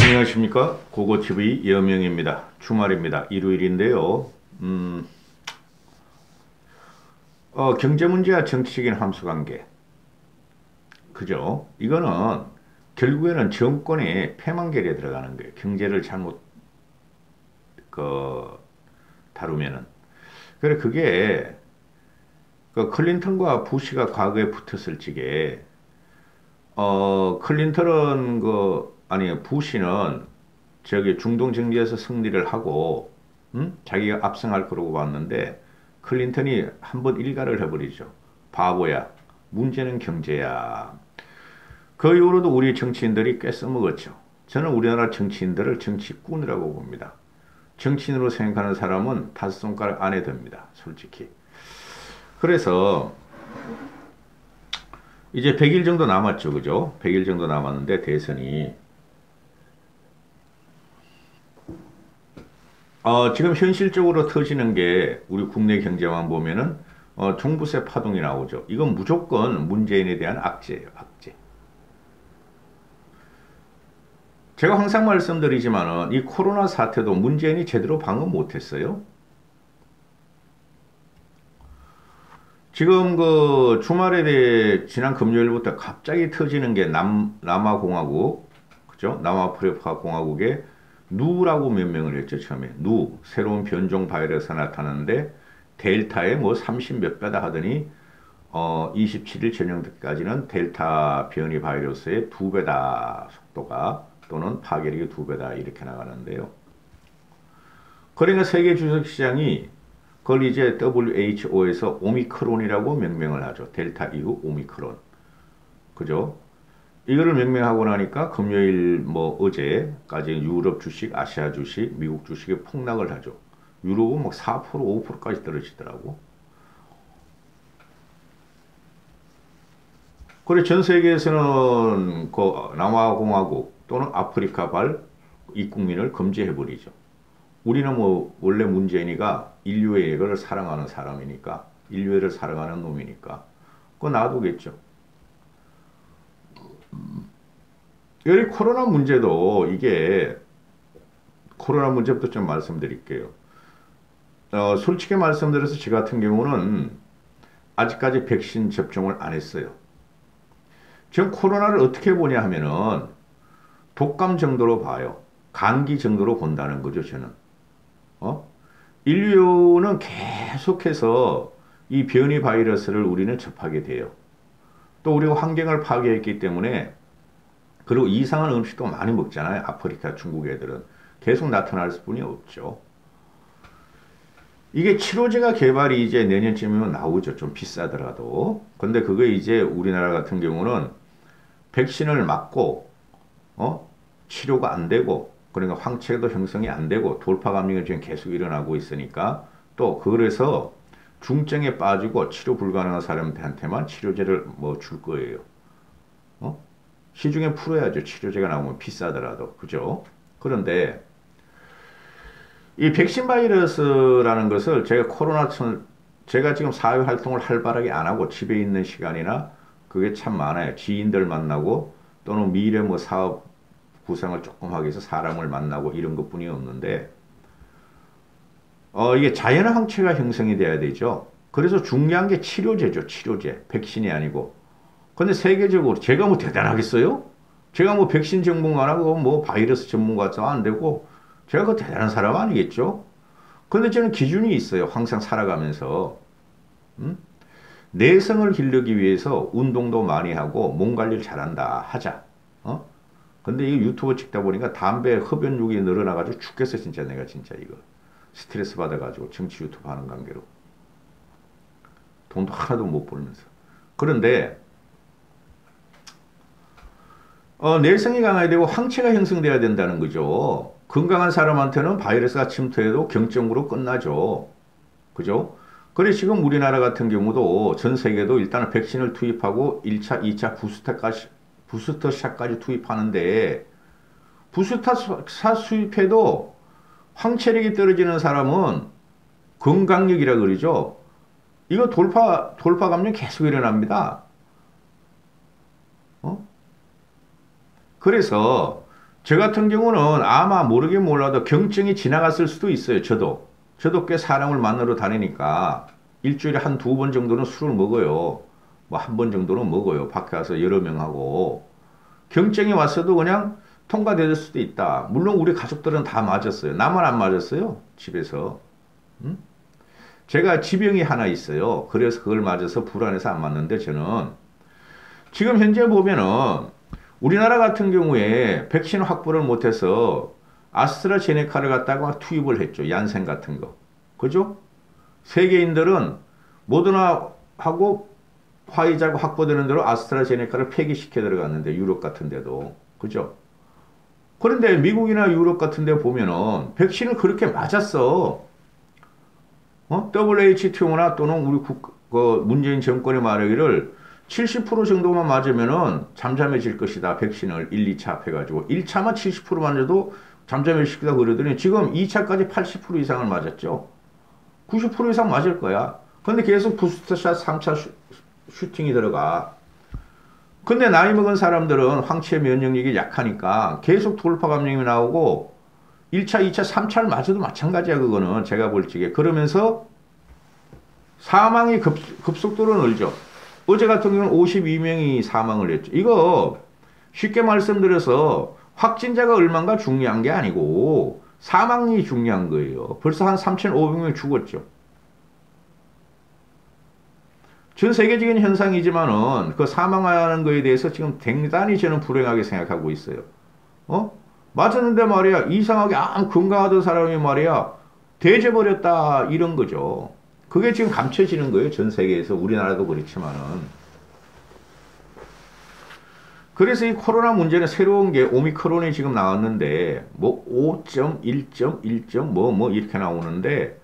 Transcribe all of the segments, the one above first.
안녕하십니까. 고고TV 여명입니다. 주말입니다. 일요일인데요. 경제문제와 정치적인 함수관계. 그죠? 이거는 결국에는 정권의 패망결에 들어가는 거예요. 경제를 잘못 다루면은. 그래 그게 클린턴과 부시가 과거에 붙었을 적에 클린턴은 아니 부시는 저기 중동 정치에서 승리를 하고 자기가 압승할 거라고 봤는데 클린턴이 한번 일가를 해버리죠. 바보야. 문제는 경제야. 그 이후로도 우리 정치인들이 꽤 써먹었죠. 저는 우리나라 정치인들을 정치꾼이라고 봅니다. 정치인으로 생각하는 사람은 다섯 손가락 안에 듭니다. 솔직히. 그래서 이제 100일 정도 남았죠. 그죠? 100일 정도 남았는데 대선이 지금 현실적으로 터지는 게 우리 국내 경제만 보면은 종부세 파동이 나오죠. 이건 무조건 문재인에 대한 악재예요. 악재. 제가 항상 말씀드리지만은 이 코로나 사태도 문재인이 제대로 방어 못했어요. 지금 주말에 지난 금요일부터 갑자기 터지는 게 남아공화국, 그죠? 남아프리카 공화국에 누라고 명명을 했죠, 처음에. 새로운 변종 바이러스가 나타났는데, 델타에 뭐 30 몇 배다 하더니, 27일 저녁까지는 델타 변이 바이러스의 2배다, 속도가, 또는 파괴력이 2배다, 이렇게 나가는데요. 그러니까 세계 주식시장이 그걸 이제 WHO에서 오미크론이라고 명명을 하죠. 델타 이후 오미크론. 그죠? 이거를 명명하고 나니까 금요일 어제까지 유럽 주식, 아시아 주식, 미국 주식이 폭락을 하죠. 유럽은 막 4%, 5%까지 떨어지더라고. 그래 전 세계에서는 남아공화국 또는 아프리카발 입국민을 금지해버리죠. 우리는 원래 문재인이가 인류애를 사랑하는 사람이니까, 인류애를 사랑하는 놈이니까, 그거 놔두겠죠. 여기 코로나 문제도 코로나 문제부터 좀 말씀드릴게요. 솔직히 말씀드려서 저 같은 경우는 아직까지 백신 접종을 안 했어요. 지금 코로나를 어떻게 보냐 하면은 독감 정도로 봐요. 감기 정도로 본다는 거죠, 저는. 인류는 계속해서 이 변이 바이러스를 우리는 접하게 돼요. 또 우리가 환경을 파괴했기 때문에 그리고 이상한 음식도 많이 먹잖아요. 아프리카, 중국 애들은. 계속 나타날 뿐이 없죠. 이게 치료제가 개발이 이제 내년쯤이면 나오죠. 좀 비싸더라도. 근데 그게 이제 우리나라 같은 경우는 백신을 맞고, 치료가 안 되고, 그러니까 황체도 형성이 안 되고, 돌파 감염이 지금 계속 일어나고 있으니까, 또 그래서 중증에 빠지고 치료 불가능한 사람들한테만 치료제를 줄 거예요. 시중에 풀어야죠. 치료제가 나오면 비싸더라도. 그죠? 그런데 이 백신 바이러스라는 것을 제가 지금 사회 활동을 활발하게 안 하고 집에 있는 시간이나 그게 참 많아요. 지인들 만나고 또는 미래 사업 구상을 조금 하기 위해서 사람을 만나고 이런 것 뿐이 없는데 이게 자연의 항체가 형성이 돼야 되죠. 그래서 중요한 게 치료제죠. 치료제. 백신이 아니고. 근데 세계적으로 제가 대단하겠어요? 제가 백신 전문가 안 하고 바이러스 전문가도 안 되고 제가 대단한 사람 아니겠죠? 근데 저는 기준이 있어요. 항상 살아가면서. 내성을 기르기 위해서 운동도 많이 하고 몸 관리를 잘한다. 하자. 근데 이 유튜브 찍다 보니까 담배 흡연율이 늘어나가지고 죽겠어. 진짜 내가 진짜 이거. 스트레스 받아가지고 정치 유튜브 하는 관계로. 돈도 하나도 못 벌면서. 그런데 내성이 강해야 되고 항체가 형성돼야 된다는 거죠. 건강한 사람한테는 바이러스가 침투해도 경증으로 끝나죠. 그죠? 그래 지금 우리나라 같은 경우도 전 세계도 일단은 백신을 투입하고 1차, 2차 부스터샷까지 투입하는데 부스터샷 투입해도 황체력이 떨어지는 사람은 건강력이라 그러죠. 이거 돌파 감염 계속 일어납니다. 그래서 저 같은 경우는 아마 모르긴 몰라도 경증이 지나갔을 수도 있어요. 저도 꽤 사람을 만나러 다니니까 일주일에 한 두 번 정도는 술을 먹어요. 뭐 한 번 정도는 먹어요. 밖에 가서 여러 명하고. 경증이 왔어도 그냥 통과될 수도 있다. 물론 우리 가족들은 다 맞았어요. 나만 안 맞았어요. 집에서. 음? 제가 지병이 하나 있어요. 그래서 그걸 맞아서 불안해서 안 맞는데 저는 지금 현재 보면은 우리나라 같은 경우에 백신 확보를 못해서 아스트라제네카를 갖다가 투입을 했죠. 얀센 같은 거. 그죠? 세계인들은 모더나하고 화이자가 확보되는 대로 아스트라제네카를 폐기시켜 들어갔는데 유럽 같은 데도. 그죠? 그런데 미국이나 유럽 같은 데 보면은 백신을 그렇게 맞았어. WHO나 또는 우리 문재인 정권이 말하기를 70% 정도만 맞으면은 잠잠해질 것이다. 백신을 1, 2차 합해가지고. 1차만 70% 맞아도 잠잠해질 거다 그러더니 지금 2차까지 80% 이상을 맞았죠. 90% 이상 맞을 거야. 근데 계속 부스터샷 3차 슈팅이 들어가. 근데 나이 먹은 사람들은 황체 면역력이 약하니까 계속 돌파 감염이 나오고 1차, 2차, 3차를 맞아도 마찬가지야. 그거는 제가 볼 적에. 그러면서 사망이 급속도로 늘죠. 어제 같은 경우는 52명이 사망을 했죠. 이거 쉽게 말씀드려서 확진자가 얼마인가 중요한 게 아니고 사망이 중요한 거예요. 벌써 한 3,500명 죽었죠. 전 세계적인 현상이지만은 그 사망하는 거에 대해서 지금 대단히 저는 불행하게 생각하고 있어요. 맞았는데 말이야 이상하게 건강하던 사람이 말이야 돼져버렸다 이런 거죠. 그게 지금 감춰지는 거예요. 전 세계에서. 우리나라도 그렇지만은. 그래서 이 코로나 문제는 새로운 게 오미크론이 지금 나왔는데 뭐 5.1.1. 뭐 이렇게 나오는데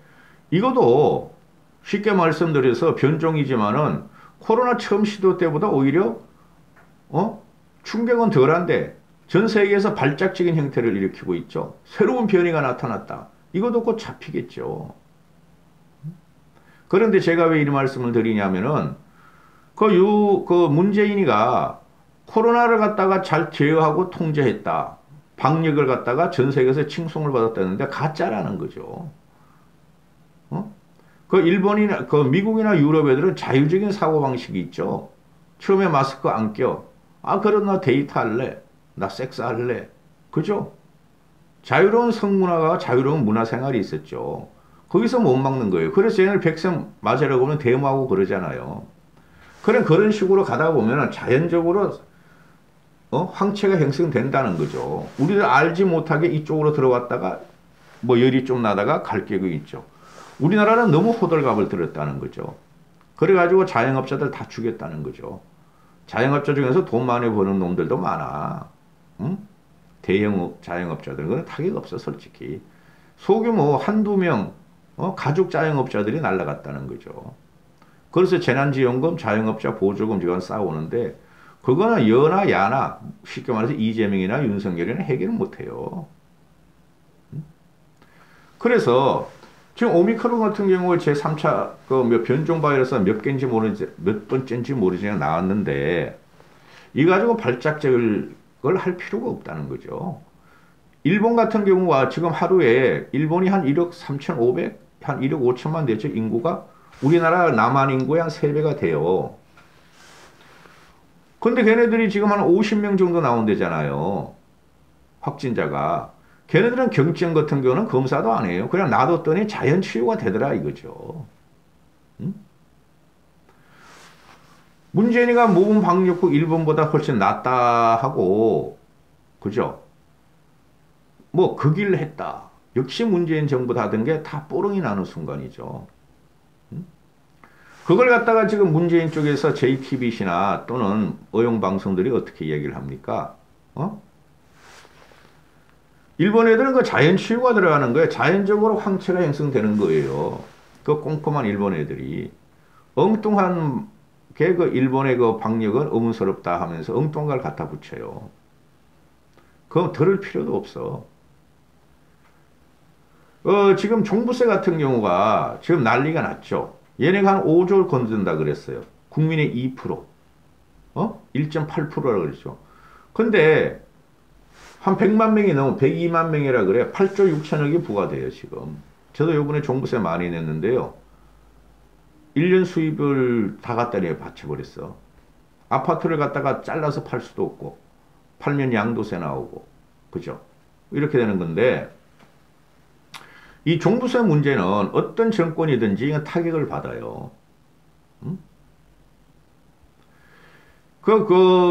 이것도 쉽게 말씀드려서 변종이지만은 코로나 처음 시도 때보다 오히려 충격은 덜한데 전 세계에서 발작적인 형태를 일으키고 있죠. 새로운 변이가 나타났다. 이것도 곧 잡히겠죠. 그런데 제가 왜 이 말씀을 드리냐면은 그 문재인이가 코로나를 갖다가 잘 제어하고 통제했다. 방역을 갖다가 전 세계에서 칭송을 받았다는데 가짜라는 거죠. 그 일본이나 그 미국이나 유럽 애들은 자유적인 사고방식이 있죠. 처음에 마스크 안 껴. 그럼 나 데이트 할래. 나 섹스 할래. 그죠? 자유로운 성문화가 자유로운 문화생활이 있었죠. 거기서 못 막는 거예요. 그래서 얘네를 백신 맞으려고 하면 데모하고 그러잖아요. 그런 식으로 가다 보면 자연적으로 황체가 형성된다는 거죠. 우리들 알지 못하게 이쪽으로 들어왔다가 뭐 열이 좀 나다가 갈 계획이 있죠. 우리나라는 너무 호들갑을 들었다는 거죠. 그래가지고 자영업자들 다 죽였다는 거죠. 자영업자 중에서 돈 많이 버는 놈들도 많아. 응? 대형 자영업자들은 그건 타격 없어 솔직히. 소규모 한두 명 가족 자영업자들이 날라갔다는 거죠. 그래서 재난지원금, 자영업자 보조금 지금 싸우는데 그거는 여나 야나 쉽게 말해서 이재명이나 윤석열이나 해결을 못해요. 그래서 지금 오미크론 같은 경우에 제3차 그 변종 바이러스가 몇 번째인지 모르지만 나왔는데 이 가지고 발작적을 걸 할 필요가 없다는 거죠. 일본 같은 경우가 지금 하루에 일본이 한 1억 3,500, 한 1억 5천만 되죠. 인구가 우리나라 남한 인구의 한 3배가 돼요. 근데 걔네들이 지금 한 50명 정도 나온대잖아요. 확진자가. 걔네들은 경증 같은 경우는 검사도 안 해요. 그냥 놔뒀더니 자연 치유가 되더라 이거죠. 응? 문재인이가 모범 방역국 일본보다 훨씬 낫다 하고 그죠? 뭐 그 길을 했다. 역시 문재인 정부다 하던 게 다 뽀롱이 나는 순간이죠. 응? 그걸 갖다가 지금 문재인 쪽에서 JTBC나 또는 어용방송들이 어떻게 얘기를 합니까? 일본 애들은 그 자연 치유가 들어가는 거예요. 자연적으로 황체가 형성되는 거예요. 그 꼼꼼한 일본 애들이. 엉뚱한 게 그 일본의 그 방역은 의문스럽다 하면서 엉뚱한 걸 갖다 붙여요. 그거 들을 필요도 없어. 지금 종부세 같은 경우가 지금 난리가 났죠. 얘네가 한 5조를 건든다 그랬어요. 국민의 2%. 1.8%라고 그랬죠. 근데 한 100만 명이 넘어 102만 명이라 그래. 8조 6천억이 부과돼요, 지금. 저도 요번에 종부세 많이 냈는데요. 1년 수입을 다 갖다 내 바쳐버렸어. 아파트를 갖다가 잘라서 팔 수도 없고, 팔면 양도세 나오고, 그죠? 이렇게 되는 건데, 이 종부세 문제는 어떤 정권이든지 타격을 받아요. 응?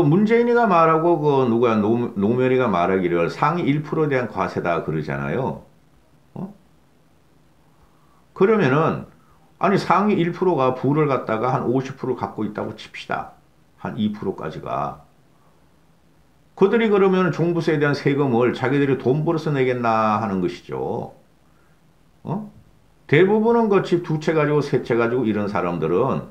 문재인이가 말하고, 누구야, 노무현이가 말하기를 상위 1%에 대한 과세다 그러잖아요. 어? 그러면은, 아니, 상위 1%가 부를 갖다가 한 50% 갖고 있다고 칩시다. 한 2%까지가. 그들이 그러면 종부세에 대한 세금을 자기들이 돈 벌어서 내겠나 하는 것이죠. 어? 대부분은 그 집 두 채 가지고 세 채 가지고 이런 사람들은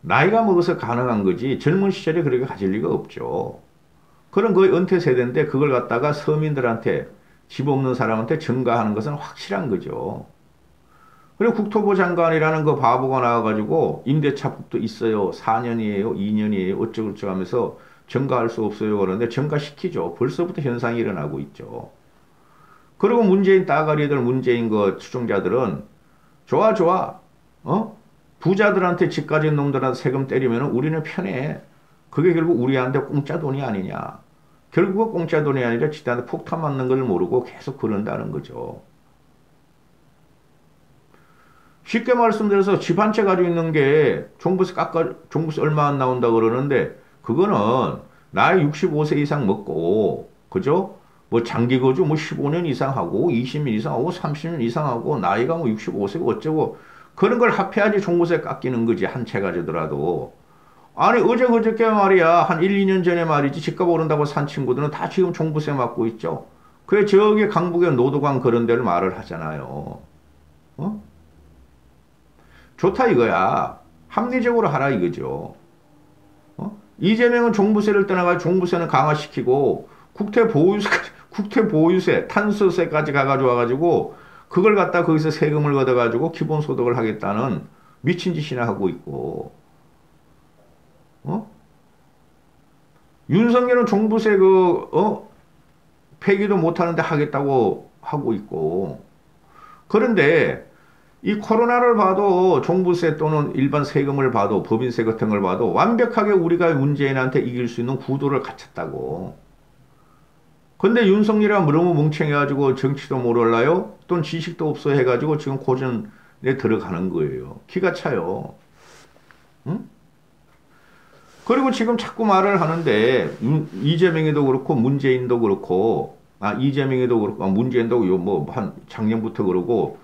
나이가 먹어서 가능한 거지 젊은 시절에 그렇게 가질 리가 없죠. 그런 거의 은퇴 세대인데 그걸 갖다가 서민들한테 집 없는 사람한테 증가하는 것은 확실한 거죠. 그리고 국토부 장관이라는 그 바보가 나와가지고 임대차법도 있어요. 4년이에요. 2년이에요. 어쩌고저쩌고 하면서 증가할 수 없어요. 그러는데 증가시키죠. 벌써부터 현상이 일어나고 있죠. 그리고 문재인 따가리들, 문재인 그 추종자들은 좋아, 좋아. 어? 부자들한테 집 가진 놈들한테 세금 때리면 우리는 편해. 그게 결국 우리한테 공짜 돈이 아니냐. 결국은 공짜 돈이 아니라 지한테 폭탄 맞는 걸 모르고 계속 그런다는 거죠. 쉽게 말씀드려서 집 한 채 가지고 있는 게 종부세 얼마 안 나온다 그러는데 그거는 나이 65세 이상 먹고, 그죠? 뭐 장기 거주 뭐 15년 이상 하고 20년 이상 하고 30년 이상 하고 나이가 뭐 65세고 어쩌고 그런 걸 합해야지 종부세 깎이는 거지 한 채 가지더라도. 아니 어제 그저께 말이야 한 1, 2년 전에 말이지 집값 오른다고 산 친구들은 다 지금 종부세 맞고 있죠. 그래 저기 강북의 노도강 그런 데를 말을 하잖아요. 어? 좋다 이거야. 합리적으로 하라 이거죠. 어? 이재명은 종부세를 떠나가 종부세는 강화시키고 국태 보유세, 탄소세까지 가가지고 와가지고 그걸 갖다 거기서 세금을 걷어가지고 기본소득을 하겠다는 미친 짓이나 하고 있고, 어? 윤석열은 종부세 폐기도 못하는데 하겠다고 하고 있고, 그런데 이 코로나를 봐도 종부세 또는 일반 세금을 봐도 법인세 같은 걸 봐도 완벽하게 우리가 문재인한테 이길 수 있는 구도를 갖췄다고. 근데 윤석열이가 너무 멍청해가지고 정치도 모를라요? 또는 지식도 없어 해가지고 지금 고전에 들어가는 거예요. 기가 차요. 응? 그리고 지금 자꾸 말을 하는데 이재명이도 그렇고 문재인도 그렇고 이재명이도 그렇고 문재인도 한 작년부터 그러고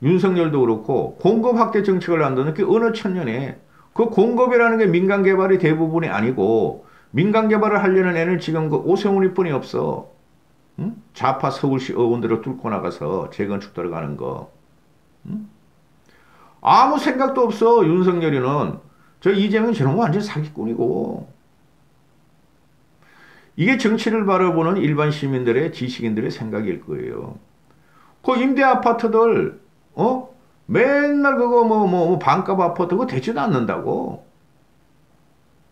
윤석열도 그렇고 공급 확대 정책을 한다는 게 어느 천년에 그 공급이라는 게 민간 개발이 대부분이 아니고 민간 개발을 하려는 애는 지금 그 오세훈이 뿐이 없어. 응? 좌파 서울시 의원들을 뚫고 나가서 재건축 들어가는 거. 응? 아무 생각도 없어 윤석열이는. 저 이재명 저런 거 완전 사기꾼이고. 이게 정치를 바라보는 일반 시민들의 지식인들의 생각일 거예요. 그 임대 아파트들 맨날 그거 반값 아파트 그거 되지도 않는다고.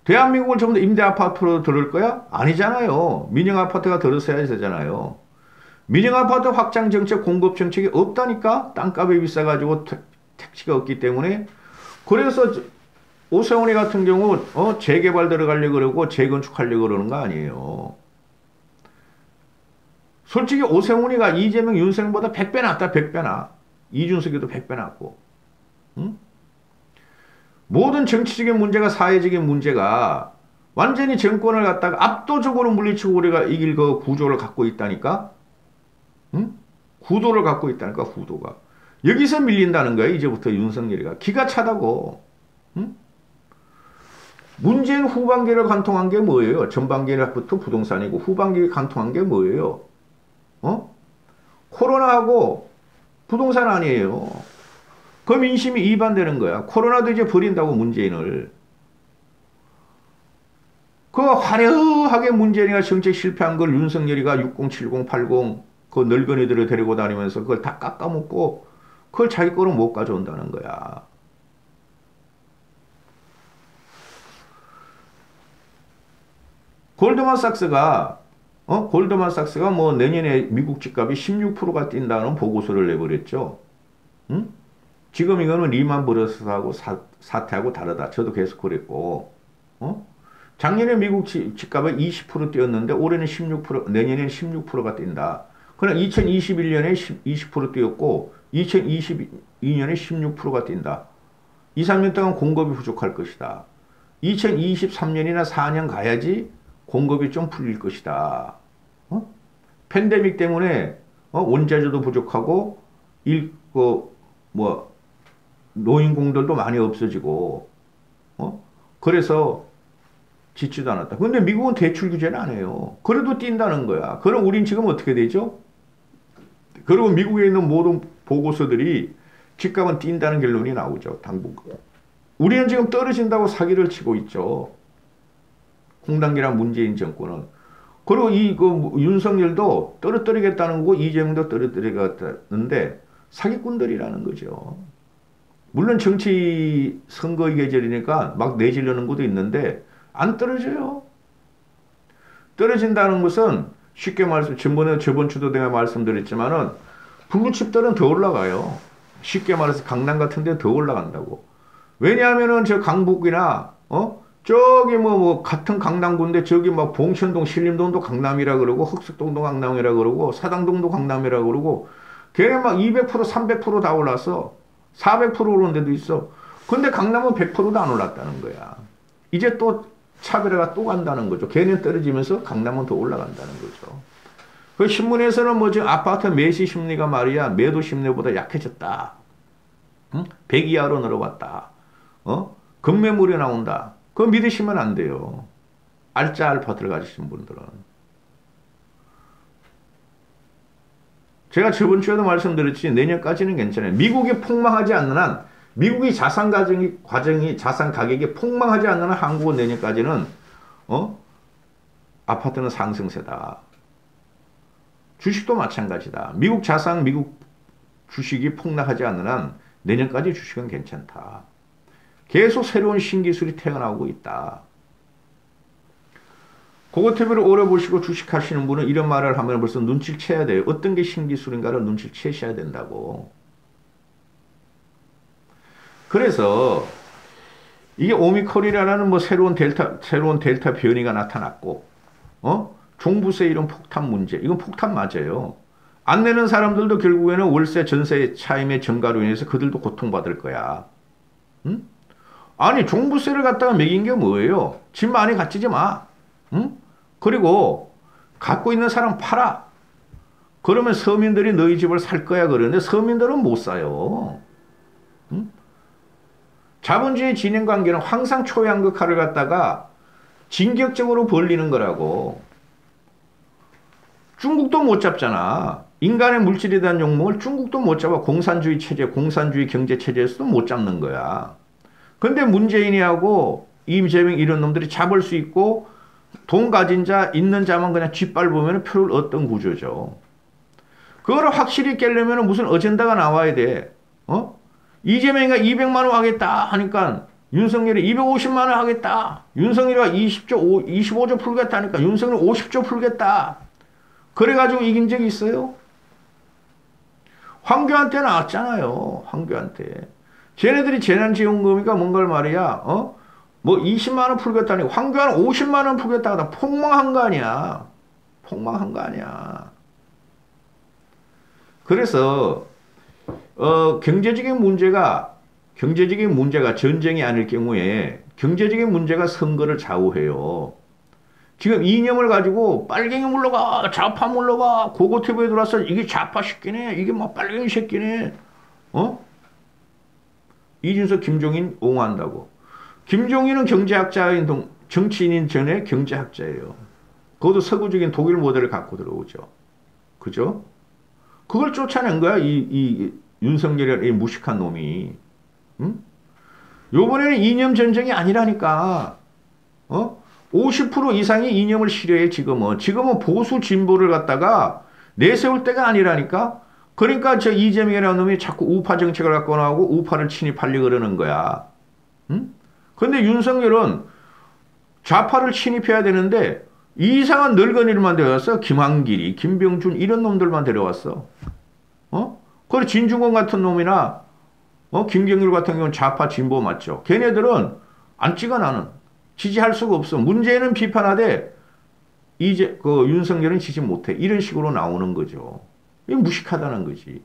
대한민국을 전부 다 임대 아파트로 들을 거야? 아니잖아요. 민영 아파트가 들었어야 되잖아요. 민영 아파트 확장 정책, 공급 정책이 없다니까? 땅값이 비싸가지고 택지가 없기 때문에. 그래서 오세훈이 같은 경우 재개발 들어가려고 그러고 재건축하려고 그러는 거 아니에요. 솔직히 오세훈이가 이재명, 윤석열보다 100배 낫다. 100배 나. 이준석이도 100배 낫고. 응? 모든 정치적인 문제가 사회적인 문제가 완전히 정권을 갖다가 압도적으로 물리치고 우리가 이길 그 구조를 갖고 있다니까? 응? 구도를 갖고 있다니까, 구도가. 여기서 밀린다는 거야, 이제부터 윤석열이가. 기가 차다고. 응? 문재인 후반기를 관통한 게 뭐예요? 전반기부터 부동산이고 후반기를 관통한 게 뭐예요? 코로나하고 부동산 아니에요. 그 민심이 이반되는 거야. 코로나도 이제 버린다고 문재인을. 그 화려하게 문재인이가 정책 실패한 걸 윤석열이가 60, 70, 80 그 늙은이들을 데리고 다니면서 그걸 다 깎아먹고 그걸 자기 거로 못 가져온다는 거야. 골드만삭스가 골드만삭스가 뭐 내년에 미국 집값이 16%가 뛴다는 보고서를 내버렸죠. 응? 지금 이거는 리만 브러스하고 사태하고 다르다. 저도 계속 그랬고, 작년에 미국 집값은 20% 뛰었는데 올해는 16%, 내년에는 16%가 뛴다. 그러나 2021년에 20% 뛰었고 2022년에 16%가 뛴다. 2, 3년 동안 공급이 부족할 것이다. 2023년이나 4년 가야지 공급이 좀 풀릴 것이다. 팬데믹 때문에 원자재도 부족하고 노인공들도 많이 없어지고 그래서 짓지도 않았다. 근데 미국은 대출 규제는 안 해요. 그래도 뛴다는 거야. 그럼 우린 지금 어떻게 되죠? 그리고 미국에 있는 모든 보고서들이 집값은 뛴다는 결론이 나오죠. 당분간. 우리는 지금 떨어진다고 사기를 치고 있죠. 공단기란 문재인 정권은. 그리고 윤석열도 떨어뜨리겠다는 거고 이재명도 떨어뜨리겠다는데 사기꾼들이라는 거죠. 물론 정치 선거 계절이니까 막 내지르는 것도 있는데 안 떨어져요. 떨어진다는 것은 쉽게 말해서 저번 주도 내가 말씀드렸지만은 블루칩들은 더 올라가요. 쉽게 말해서 강남 같은 데 더 올라간다고. 왜냐하면은 저 강북이나 저기 같은 강남구인데 저기 막 봉천동 신림동도 강남이라 그러고 흑석동도 강남이라 그러고 사당동도 강남이라 그러고 걔네 막 200% 300%다 올랐어. 400% 오른 데도 있어. 근데 강남은 100%도 안 올랐다는 거야. 이제 또 차별화가 또 간다는 거죠. 걔는 떨어지면서 강남은 더 올라간다는 거죠. 그 신문에서는 지금 아파트 매시 심리가 말이야 매도 심리보다 약해졌다. 100 이하로 내려왔다. 급매물이 나온다. 그거 믿으시면 안 돼요. 알짜 알파트를 가지신 분들은. 제가 저번 주에도 말씀드렸지 내년까지는 괜찮아요. 미국이 폭망하지 않는 한 미국이 자산 가격이 폭망하지 않는 한 한국은 내년까지는 아파트는 상승세다. 주식도 마찬가지다. 미국 주식이 폭락하지 않는 한 내년까지 주식은 괜찮다. 계속 새로운 신기술이 태어나고 있다. 고거TV를 오래 보시고 주식하시는 분은 이런 말을 하면 벌써 눈치를 채야 돼요. 어떤 게 신기술인가를 눈치를 채셔야 된다고. 그래서 이게 오미크론이라는 새로운 델타 변이가 나타났고, 종부세 이런 폭탄 문제, 이건 폭탄 맞아요. 안 내는 사람들도 결국에는 월세 전세 차임의 증가로 인해서 그들도 고통받을 거야. 응? 아니 종부세를 갖다가 매긴 게 뭐예요? 집 많이 갖지지 마. 응? 그리고 갖고 있는 사람 팔아. 그러면 서민들이 너희 집을 살 거야 그러는데 서민들은 못 사요. 응? 자본주의 진행관계는 항상 초양극화를 갖다가 진격적으로 벌리는 거라고. 중국도 못 잡잖아. 인간의 물질에 대한 욕망을 중국도 못 잡아. 공산주의 체제, 공산주의 경제 체제에서도 못 잡는 거야. 근데 문재인이하고 이재명 이런 놈들이 잡을 수 있고 돈 가진 자, 있는 자만 그냥 뒷밟으면 표를 얻던 구조죠. 그거를 확실히 깨려면 무슨 어젠다가 나와야 돼. 이재명이가 200만 원 하겠다 하니까 윤석열이 250만 원 하겠다. 윤석열이가 25조 풀겠다 하니까 윤석열이 50조 풀겠다. 그래가지고 이긴 적이 있어요? 황교안때 나왔잖아요. 황교안때. 쟤네들이 재난지원금이가 뭔가를 말이야. 20만 원 풀겠다니 황교안 50만 원 풀겠다 하다 폭망한 거 아니야. 폭망한 거 아니야. 그래서 경제적인 문제가 전쟁이 아닐 경우에 경제적인 문제가 선거를 좌우해요. 지금 이념을 가지고 빨갱이 물러가, 좌파 물러가, 고고TV에 들어와서 이게 좌파 새끼네, 이게 막 빨갱이 새끼네. 이준석, 김종인 옹호한다고. 김종인은 경제학자인 정치인인 전에 경제학자예요. 그것도 서구적인 독일 모델을 갖고 들어오죠. 그죠? 그걸 쫓아낸 거야, 이 윤석열이라는 이 무식한 놈이. 응? 요번에는 이념 전쟁이 아니라니까. 50% 이상이 이념을 싫어해, 지금은. 지금은 보수 진보를 갖다가 내세울 때가 아니라니까. 그러니까 저 이재명이라는 놈이 자꾸 우파 정책을 갖고 나오고 우파를 침입하려고 그러는 거야. 응? 근데 윤석열은 좌파를 침입해야 되는데 이상한 늙은이들만 데려왔어. 김한길이, 김병준 이런 놈들만 데려왔어. 그리고 진중권 같은 놈이나 김경일 같은 경우는 좌파 진보 맞죠. 걔네들은 안 찍어 나는. 지지할 수가 없어. 문재인은 비판하되 이제 그 윤석열은 지지 못해. 이런 식으로 나오는 거죠. 이게 무식하다는 거지.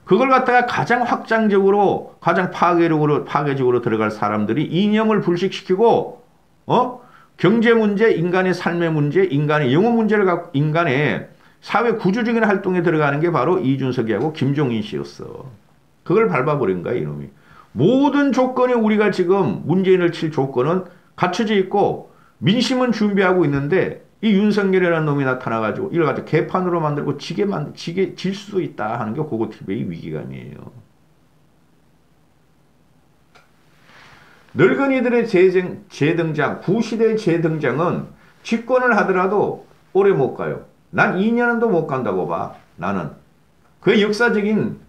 그걸 갖다가 가장 확장적으로, 가장 파괴적으로 들어갈 사람들이 이념을 불식시키고, 경제 문제, 인간의 삶의 문제, 인간의 영혼 문제를 갖고 인간의 사회 구조적인 활동에 들어가는 게 바로 이준석이하고 김종인 씨였어. 그걸 밟아버린 거야, 이놈이. 모든 조건이 우리가 지금 문재인을 칠 조건은 갖춰져 있고 민심은 준비하고 있는데 이 윤석열이라는 놈이 나타나가지고 이걸 갖다 개판으로 만들고 지게 질 수도 있다 하는 게 고고TV의 위기감이에요. 늙은이들의 재등장, 구시대의 재등장은 집권을 하더라도 오래 못 가요. 난 2년도 못 간다고 봐. 나는. 그게 역사적인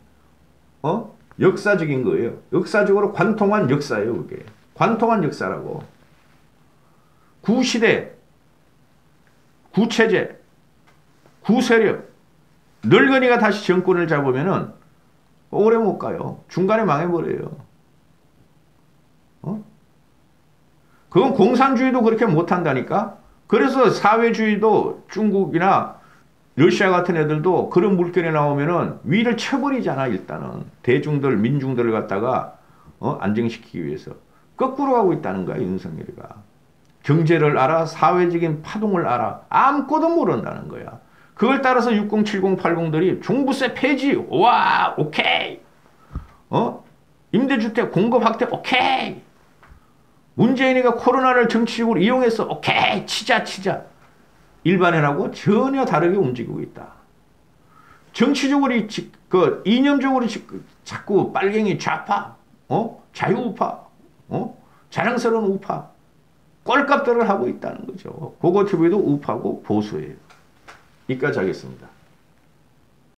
거예요. 역사적으로 관통한 역사예요, 그게. 관통한 역사라고. 구시대, 구체제, 구세력, 늙은이가 다시 정권을 잡으면은 오래 못 가요. 중간에 망해버려요. 그건 공산주의도 그렇게 못한다니까? 그래서 사회주의도 중국이나 러시아 같은 애들도 그런 물결이 나오면은 위를 쳐버리잖아, 일단은. 대중들, 민중들을 갖다가, 안정시키기 위해서. 거꾸로 가고 있다는 거야, 윤석열이가. 경제를 알아, 사회적인 파동을 알아. 아무것도 모른다는 거야. 그걸 따라서 60, 70, 80들이 종부세 폐지, 와, 오케이. 임대주택 공급 확대, 오케이. 문재인이가 코로나를 정치적으로 이용해서, 오케이, 치자. 일반인하고 전혀 다르게 움직이고 있다. 정치적으로, 이념적으로 자꾸 빨갱이 좌파, 자유우파, 자랑스러운 우파, 꼴값들을 하고 있다는 거죠. 고고TV도 우파고 보수예요. 여기까지 하겠습니다.